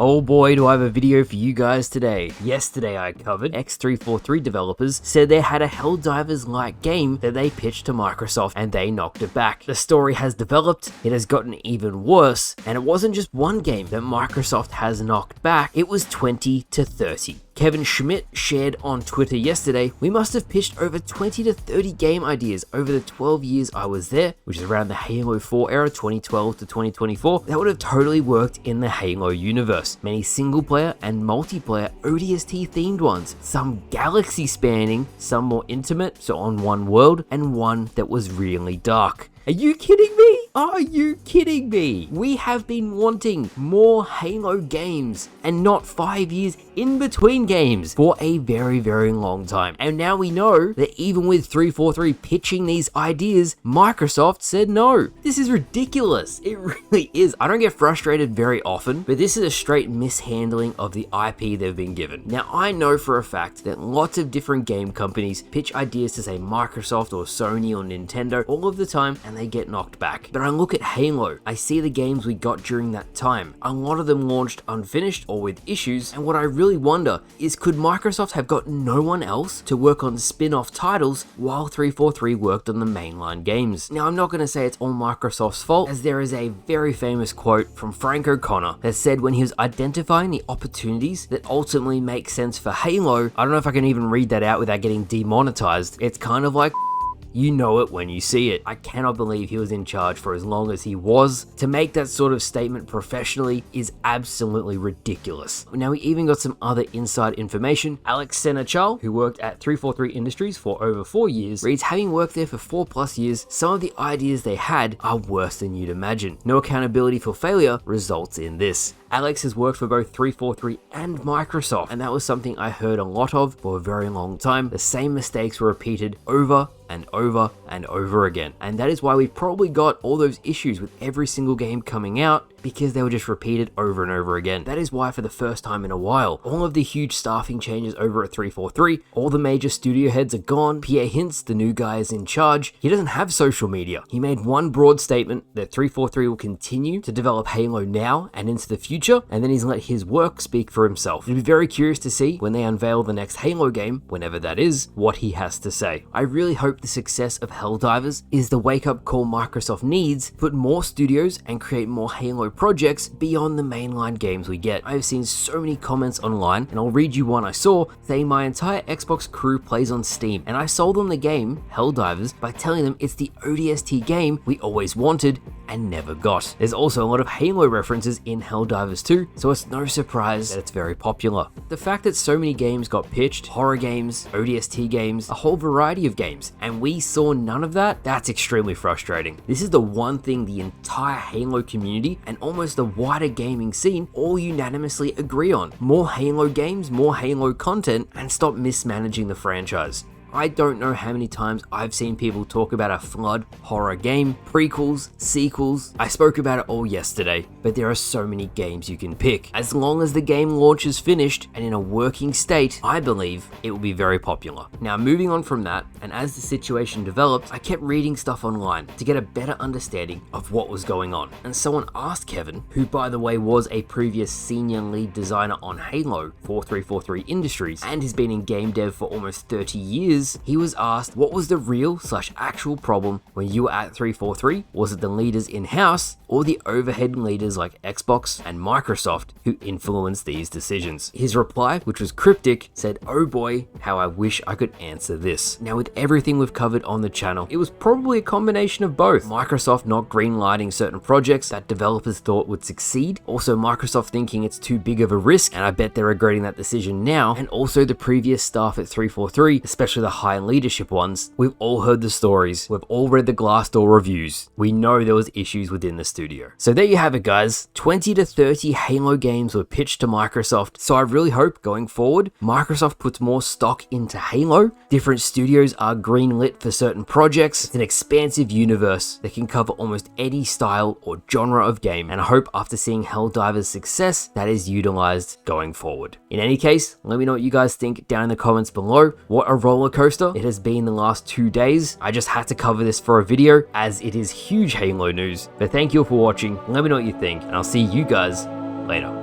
Oh boy, do I have a video for you guys today. Yesterday I covered X343 developers said they had a Helldivers-like game that they pitched to Microsoft and they knocked it back. The story has developed, it has gotten even worse, and it wasn't just one game that Microsoft has knocked back, it was 20 to 30. Kevin Schmidt shared on Twitter yesterday, we must have pitched over 20 to 30 game ideas over the 12 years I was there, which is around the Halo 4 era, 2012 to 2024, that would have totally worked in the Halo universe. Many single player and multiplayer ODST themed ones, some galaxy spanning, some more intimate, so on one world, and one that was really dark. Are you kidding me? Are you kidding me? We have been wanting more Halo games and not 5 years in between games for a very, very long time. And now we know that even with 343 pitching these ideas, Microsoft said no. This is ridiculous. It really is. I don't get frustrated very often, but this is a straight mishandling of the IP they've been given. Now, I know for a fact that lots of different game companies pitch ideas to say Microsoft or Sony or Nintendo all of the time, and they get knocked back. But I look at Halo, I see the games we got during that time. A lot of them launched unfinished or with issues, and what I really wonder is, could Microsoft have got no one else to work on spin-off titles while 343 worked on the mainline games? Now, I'm not going to say it's all Microsoft's fault, as there is a very famous quote from Frank O'Connor that said when he was identifying the opportunities that ultimately make sense for Halo, I don't know if I can even read that out without getting demonetized. It's kind of like, you know it when you see it. I cannot believe he was in charge for as long as he was. To make that sort of statement professionally is absolutely ridiculous. Now, we even got some other inside information. Alex Sencha, who worked at 343 Industries for over 4 years, reads, having worked there for 4+ years, some of the ideas they had are worse than you'd imagine. No accountability for failure results in this. Alex has worked for both 343 and Microsoft, and that was something I heard a lot of for a very long time. The same mistakes were repeated over and over and over again. And that is why we probably got all those issues with every single game coming out, because they were just repeated over and over again. That is why for the first time in a while, all of the huge staffing changes over at 343, all the major studio heads are gone. Pierre Hintz, the new guy, is in charge. He doesn't have social media. He made one broad statement that 343 will continue to develop Halo now and into the future, and then he's let his work speak for himself. I'd be very curious to see when they unveil the next Halo game, whenever that is, what he has to say. I really hope the success of Helldivers is the wake-up call Microsoft needs to put more studios and create more Halo projects beyond the mainline games we get. I've seen so many comments online, and I'll read you one I saw saying my entire Xbox crew plays on Steam, and I sold them the game, Helldivers, by telling them it's the ODST game we always wanted and never got. There's also a lot of Halo references in Helldivers 2, so it's no surprise that it's very popular. The fact that so many games got pitched, horror games, ODST games, a whole variety of games, and we saw none of that, that's extremely frustrating. This is the one thing the entire Halo community and almost the wider gaming scene all unanimously agree on. More Halo games, more Halo content, and stop mismanaging the franchise. I don't know how many times I've seen people talk about a Flood horror game, prequels, sequels. I spoke about it all yesterday, but there are so many games you can pick. As long as the game launch is finished and in a working state, I believe it will be very popular. Now, moving on from that, and as the situation developed, I kept reading stuff online to get a better understanding of what was going on. And someone asked Kevin, who by the way was a previous senior lead designer on Halo for 343 Industries and has been in game dev for almost 30 years, he was asked what was the real/actual problem when you were at 343. Was it the leaders in-house or the overhead leaders like Xbox and Microsoft who influenced these decisions? His reply, which was cryptic, said, "Oh boy, how I wish I could answer this." Now, with everything we've covered on the channel, it was probably a combination of both. Microsoft not greenlighting certain projects that developers thought would succeed, also Microsoft thinking it's too big of a risk, and I bet they're regretting that decision now, and also the previous staff at 343, especially the high leadership ones. We've all heard the stories, we've all read the Glassdoor reviews, we know there was issues within the studio. So there you have it, guys. 20 to 30 Halo games were pitched to Microsoft, so I really hope going forward Microsoft puts more stock into Halo. Different studios are greenlit for certain projects. It's an expansive universe that can cover almost any style or genre of game, and I hope after seeing Helldivers' success that is utilized going forward. In any case, let me know what you guys think down in the comments below. What a roller coaster it has been the last 2 days. I just had to cover this for a video as it is huge Halo news. But thank you all for watching. Let me know what you think, and I'll see you guys later.